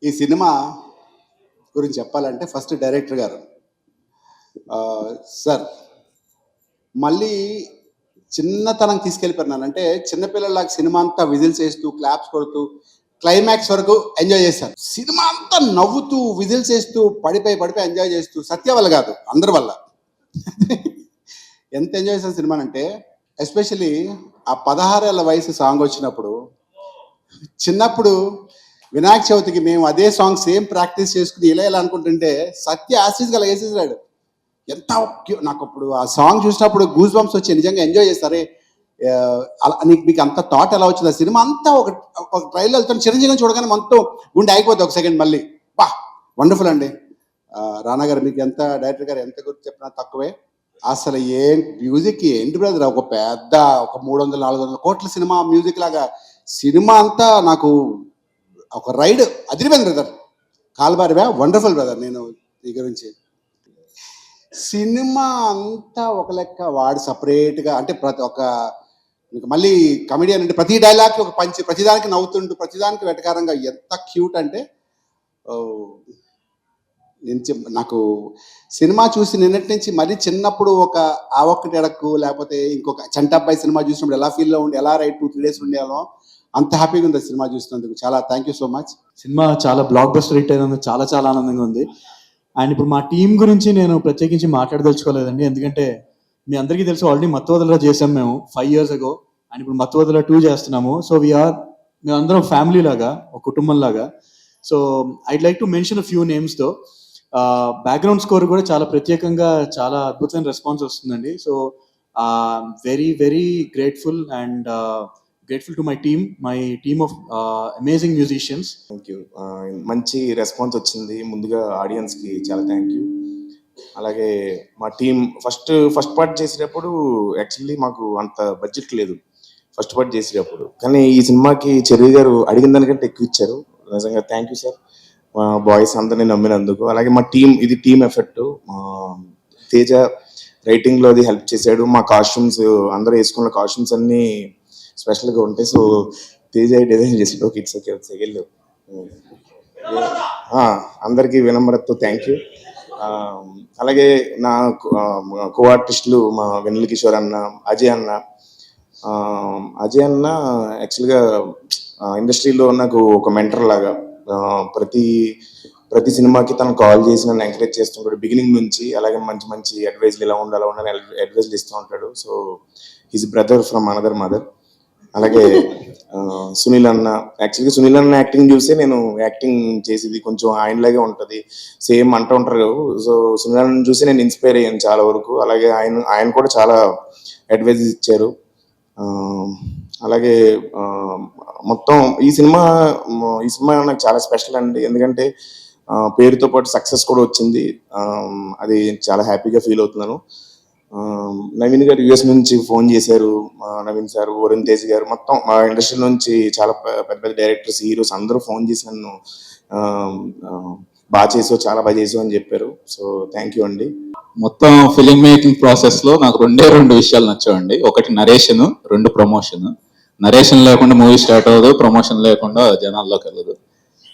ఈ సినిమా గురించి చెప్పాలంటే ఫస్ట్ డైరెక్టర్ గారు సార్ మళ్ళీ చిన్నతనం తీసుకెళ్ళిపోయినాను. అంటే చిన్నపిల్లలాగా సినిమా అంతా విజిల్స్ వేస్తూ క్లాప్స్ కొడుతూ క్లైమాక్స్ వరకు ఎంజాయ్ చేశాను. సినిమా అంతా నవ్వుతూ విజిల్స్ వేస్తూ పడిపోయి ఎంజాయ్ చేస్తూ సత్య వల్ల కాదు అందరి వల్ల ఎంత ఎంజాయ్ చేశాను సినిమా అంటే, ఎస్పెషలీ ఆ 16 ఏళ్ళ వయసు సాంగ్ వచ్చినప్పుడు, చిన్నప్పుడు వినాయక చవితికి మేము అదే సాంగ్ సేమ్ ప్రాక్టీస్ చేసుకుని ఇలా అనుకుంటుంటే సత్య ఆశీస్ గల వేసేసాడు. ఎంత నాకు అప్పుడు ఆ సాంగ్ చూసినప్పుడు గూస్ బంప్స్ వచ్చి నిజంగా ఎంజాయ్ చేస్తారే. అలా మీకు అంత థాట్ ఎలా వచ్చింది? ఆ సినిమా అంతా ఒక ట్రైల్ వెళ్తాను, చిరంజీవిని చూడగానే మనతో గుండె ఆగిపోద్ది ఒక సెకండ్ మళ్ళీ. బా వండర్ఫుల్ అండి. రానా గారు మీకు ఎంత, డైరెక్టర్ గారు ఎంత గురించి చెప్పినా తక్కువే. అసలు ఏం మ్యూజిక్ ఏంటి బ్రదర్, ఒక పెద్ద 300-400 కోట్ల సినిమా మ్యూజిక్ లాగా సినిమా అంతా నాకు ఒక రైడ్ అదిరిపోయింది బ్రదర్. కాల్బారివా wonderful brother. నేను ఈ గురించి సినిమా అంతా ఒక లెక్క, వాడు సపరేట్గా అంటే ప్రతి ఒక్క మళ్ళీ కమెడియన్ అంటే ప్రతి డైలాగ్కి ఒక పంచి, ప్రతిదానికి నవ్వుతుంటూ ప్రతిదానికి వెటకారంగా ఎంత క్యూట్ అంటే నాకు సినిమా చూసి నిన్నటి నుంచి మరీ చిన్నప్పుడు ఒక ఆ ఒక్కటి ఎడక్కు లేకపోతే ఇంకొక చంటబ్బాయి సినిమా చూసినప్పుడు ఎలా ఫీల్లో ఉండి ఎలా రైట్ 2-3 డేస్ ఉండేవాళ్ళం, అంత హ్యాపీగా ఉంది సినిమా చూసినందుకు. చాలా thank you so much. Cinema చాలా బ్లాక్ బస్టర్ హిట్ అయినందుకు చాలా చాలా ఆనందంగా ఉంది. అండ్ ఇప్పుడు మా టీం గురించి నేను ప్రత్యేకించి మాట్లాడదలుచుకోలేదండి, ఎందుకంటే మీ అందరికీ తెలుసు ఆల్రెడీ మత్తువదల చేసాం మేము 5 years ago. అండ్ ఇప్పుడు మత్తువదల 2 చేస్తున్నాము. సో మేమందరం ఫ్యామిలీ లాగా, ఒక కుటుంబం లాగా. So I'd like to mention few నేమ్స్తో. బ్యాక్గ్రౌండ్ స్కోర్ కూడా చాలా ప్రత్యేకంగా చాలా అద్భుతమైన రెస్పాన్స్ వస్తుందండి. So very very grateful and grateful to my team of amazing musicians. Thank you. మంచి రెస్పాన్స్ వచ్చింది. ముందుగా ఆడియన్స్కి చాలా థ్యాంక్ యూ. అలాగే మా టీం ఫస్ట్ పార్ట్ చేసేటప్పుడు యాక్చువల్లీ మాకు అంత బడ్జెట్ లేదు ఫస్ట్ పార్ట్ చేసేటప్పుడు, కానీ ఈ సినిమాకి చెర్రీ గారు అడిగిన దానికంటే ఎక్కువ ఇచ్చారు. నిజంగా థ్యాంక్ యూ సార్, మా బాయ్స్ అందరినీ నమ్మినందుకు. అలాగే మా టీం, ఇది టీం ఎఫెక్ట్. తేజ రైటింగ్లో అది హెల్ప్ చేశాడు. మా కాస్ట్యూమ్స్ అందరూ వేసుకున్న కాస్ట్యూమ్స్ అన్నీ స్పెషల్గా ఉంటాయి. సో తేజ డిజైన్ చేసి ఓకే ఇట్స్ ఓకే వెళ్ళు. అందరికీ వినమ్రతతో థ్యాంక్ యూ. అలాగే నా కో ఆర్టిస్టులు మా వెన్నెల కిషోర్ అన్న, అజయ్ అన్న యాక్చువల్గా ఇండస్ట్రీలో నాకు ఒక మెంటర్ లాగా. ప్రతి సినిమాకి తను కాల్ చేసి నన్ను ఎంకరేజ్ చేస్తుంటాడు బిగినింగ్ నుంచి. అలాగే మంచి అడ్వైజ్లు ఇలా ఉండాలి అడ్వైజ్లు ఇస్తూ ఉంటాడు. So his brother from another mother. అలాగే సునీల్ అన్న, యాక్చువల్గా సునీల్ అన్న యాక్టింగ్ చూసే నేను యాక్టింగ్ చేసేది కొంచెం ఆయనలాగే ఉంటుంది సేమ్ అంటూ ఉంటారు. సో సునీల్ అన్న చూసి నేను ఇన్స్పైర్ అయ్యాను చాలా వరకు. అలాగే ఆయన కూడా చాలా అడ్వైజ్ ఇచ్చారు. అలాగే మొత్తం ఈ సినిమా నాకు చాలా స్పెషల్ అండి, ఎందుకంటే పేరుతో పాటు సక్సెస్ కూడా వచ్చింది. అది చాలా హ్యాపీగా ఫీల్ అవుతున్నాను. నవీన్ గారు యుఎస్ నుంచి ఫోన్ చేశారు. నవీన్ సార్, వరుణ్ తేజ్ గారు, మొత్తం మా ఇండస్ట్రీ నుంచి చాలా పెద్ద డైరెక్టర్స్, హీరోస్ అందరూ ఫోన్ చేసి నన్ను చాలా బాగా చేసావు అని చెప్పారు. సో థ్యాంక్ యూ అండి. మొత్తం ఫిలిం మేకింగ్ ప్రాసెస్లో నాకు రెండు విషయాలు నచ్చావండి. ఒకటి నరేషన్, 2 ప్రమోషన్. నరేషన్ లేకుండా మూవీ స్టార్ట్ అవ్వదు, ప్రమోషన్ లేకుండా జనాల్లోకి వెళ్ళదు.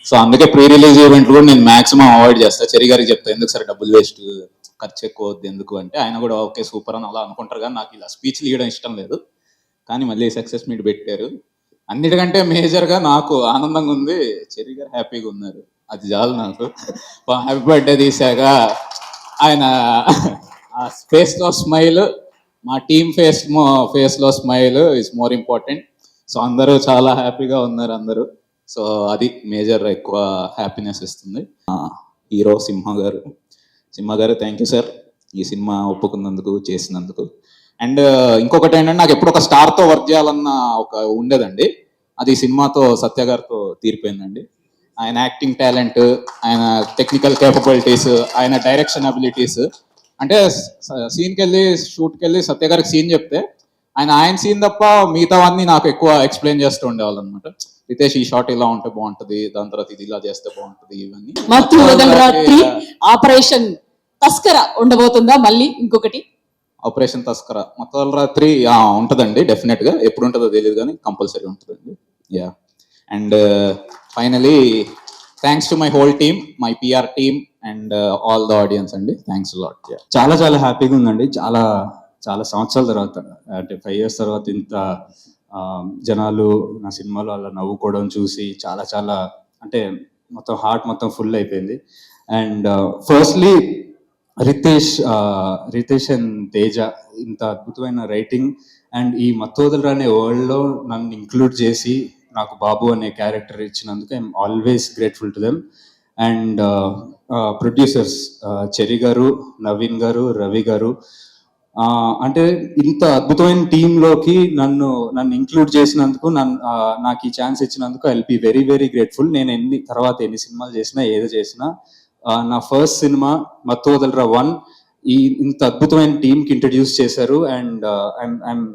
సో అందుకే ప్రీ రిలీజ్ ఈవెంట్లు కూడా నేను మాక్సిమం అవాయిడ్ చేస్తాను. చెరి గారికి చెప్తాను, ఎందుకు సరే డబ్బులు వేస్ట్, ఖర్చు ఎక్కువ వద్దు ఎందుకు అంటే, ఆయన కూడా ఓకే సూపర్ అని అలా అనుకుంటారు. కానీ నాకు ఇలా స్పీచ్లు ఇవ్వడం ఇష్టం లేదు. కానీ మళ్ళీ సక్సెస్ మీట్ పెట్టారు. అన్నిటికంటే మేజర్గా నాకు ఆనందంగా ఉంది, చెరి గారు హ్యాపీగా ఉన్నారు, అది చాలు నాకు. హ్యాపీ బర్త్డే తీసాక ఆయన ఆ ఫేస్లో స్మైల్, మా టీం ఫేస్లో smile is more important. So అందరూ చాలా హ్యాపీగా ఉన్నారు అందరూ. సో అది మేజర్ ఎక్కువ హ్యాపీనెస్ ఇస్తుంది. హీరో సింహ గారు థ్యాంక్ యూ సార్, ఈ సినిమా ఒప్పుకున్నందుకు, చేసినందుకు. అండ్ ఇంకొకటి ఏంటంటే, నాకు ఎప్పుడు ఒక స్టార్తో వర్క్ చేయాలన్న ఒక ఉండేదండి. అది ఈ సినిమాతో సత్య గారితో తీరిపోయిందండి. ఆయన యాక్టింగ్ టాలెంట్, ఆయన టెక్నికల్ కేపబిలిటీస్, ఆయన డైరెక్షన్ అబిలిటీస్. అంటే షూట్కి వెళ్ళి సత్య గారికి సీన్ చెప్తే ఆయన సీన్ తప్ప మిగతావన్నీ నాకు ఎక్కువ ఎక్స్ప్లెయిన్ చేస్తూ ఉండేవాళ్ళు అనమాట. రితేష్ ఈ షాట్ ఇలా ఉంటే బాగుంటది, దాని తర్వాత ఇది ఇలా చేస్తే బాగుంటది, ఇవన్నీ. ఆపరేషన్ తస్కర ఉండబోతుందా మళ్ళీ ఇంకొకటి? ఆపరేషన్ తస్కర మొత్తం రాత్రి ఉంటుందండి, డెఫినెట్ గా. ఎప్పుడు ఉంటుందో తెలియదు కానీ కంపల్సరీ ఉంటుందండి. Yeah. And finally thanks to my whole team, my PR team and all the audience అండి. Thanks lot. చాలా చాలా హ్యాపీగా ఉందండి. చాలా చాలా సంవత్సరాల తర్వాత, అంటే 5 years తర్వాత ఇంత జనాలు నా సినిమాలో అలా నవ్వుకోవడం చూసి చాలా చాలా అంటే మొత్తం హార్ట్ మొత్తం ఫుల్ అయిపోయింది. And firstly Ritesh and Teja ఇంత అద్భుతమైన రైటింగ్ అండ్ ఈ మత్తోదలు అనే వరల్డ్లో నన్ను ఇంక్లూడ్ చేసి నాకు బాబు అనే క్యారెక్టర్ ఇచ్చినందుకు I'm always grateful to them. And producers Cherry గారు, నవీన్ గారు, రవి గారు, అంటే ఇంత అద్భుతమైన టీంలోకి నన్ను ఇంక్లూడ్ చేసినందుకు, నాకు ఈ ఛాన్స్ ఇచ్చినందుకు I will be very very grateful. నేను ఎన్ని సినిమాలు చేసినా ఏదో చేసినా నా ఫస్ట్ సినిమా మత్తోదలరా 1 ఇంత అద్భుతమైన టీంకి ఇంట్రడ్యూస్ చేశారు. And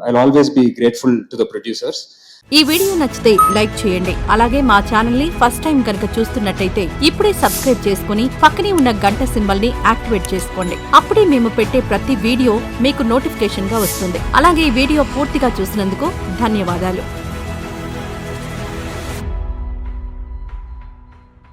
I always be grateful to the producers. ఈ వీడియో నచ్చితే లైక్ చేయండి. అలాగే మా ఛానల్ ని ఫస్ట్ టైం కనుక చూస్తున్నట్టయితే ఇప్పుడే సబ్స్క్రైబ్ చేసుకుని పక్కనే ఉన్న గంట సింబల్ ని యాక్టివేట్ చేసుకోండి. అప్పుడే మేము పెట్టే ప్రతి వీడియో మీకు నోటిఫికేషన్ గా వస్తుంది. అలాగే ఈ వీడియో పూర్తిగా చూసినందుకు ధన్యవాదాలు.